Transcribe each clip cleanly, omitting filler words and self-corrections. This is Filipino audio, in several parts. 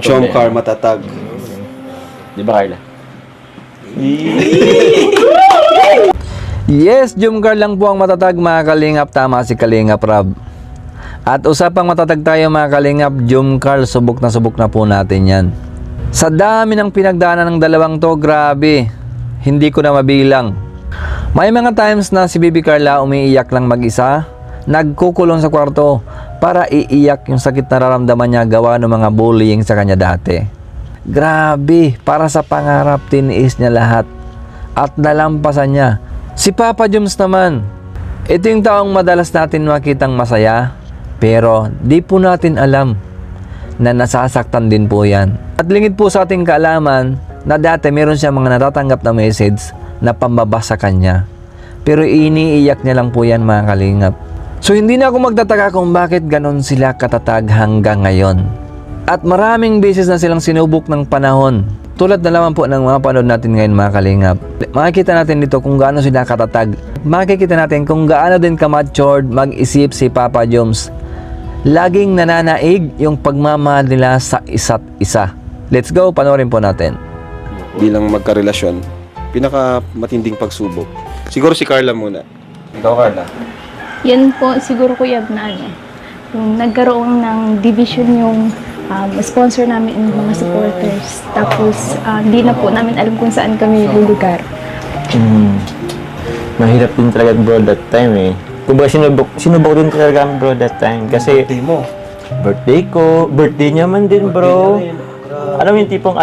Jomcar matatag. Di ba, Carla? Yes, Jomcar lang po ang matatag mga kalingap. Tama si Kalingap Rab. At usapang matatag tayo mga kalingap, Jomcar, subok na po natin yan. Sa dami ng pinagdaanan ng dalawang to, grabe. Hindi ko na mabilang. May mga times na si Bibi Carla umiiyak lang mag-isa, nagkukulong sa kwarto para iiyak yung sakit na nararamdaman niya gawa ng mga bullying sa kanya dati. Grabe, para sa pangarap tiniis niya lahat at nalampasan niya. Si Papa Joms naman, ito yung taong madalas natin makitang masaya, pero di po natin alam na nasasaktan din po yan. At lingid po sa ating kaalaman na dati meron siya mga natatanggap na message na pambaba sa kanya. Pero iniiyak niya lang po yan mga kalingap. So hindi na ako magtataka kung bakit ganon sila katatag hanggang ngayon. At maraming beses na silang sinubok ng panahon. Tulad na naman po ng mga panood natin ngayon mga kalingap. Makikita natin dito kung gaano sila katatag. Makikita natin kung gaano din ka-matured mag-isip si Papa Joms. Laging nananaig yung pagmamahal nila sa isa't isa. Let's go, panoorin po natin. Bilang magkarelasyon, pinaka matinding pagsubok. Siguro si Carla muna. Ikaw, Carla? Yan po siguro kuya na yung nagkaroon ng division yung sponsor namin ng mga supporters. Tapos hindi na po namin alam kung saan kami lulugar. Mahirap din talaga bro that time eh. Kumbaga sinubok din talaga bro that time. Kasi Birthday mo. birthday ko, birthday niya man din bro. Alam mo yung tipong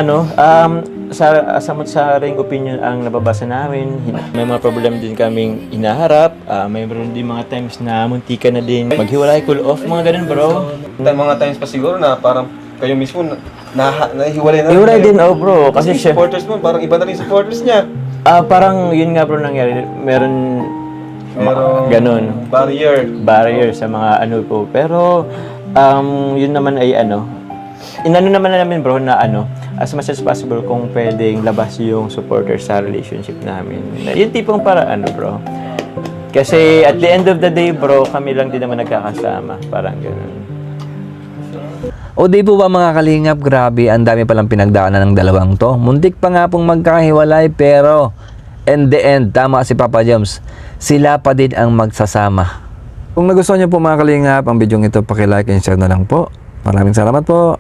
sa ring opinion ang nababasa namin. May mga problem din kaming hinaharap. Mayroon din mga times na muntika na din maghiwalay, cool off, mga ganun bro. Mga times pa siguro na parang kayo mismo nahiwalay na. Hiwalay din bro. Kasi Kasi siya, supporters mo, parang iba na rin supporters niya. parang yun nga bro nangyari. Meron ganun. Barrier sa mga ano po. Pero yun naman ay inano naman na namin bro na as much as possible kung pwedeng labas yung supporter sa relationship namin. Yung tipong para bro. Kasi at the end of the day bro, kami lang din naman nagkakasama. Parang gano'n. O di po ba mga kalingap, grabe, ang dami palang pinagdaanan ng dalawang to. Muntik pa nga pong magkahiwalay pero in the end, tama si Papa Joms, sila pa din ang magsasama. Kung nagustuhan niyo po mga kalingap ang video ito, paki-like and share na lang po. Maraming salamat po.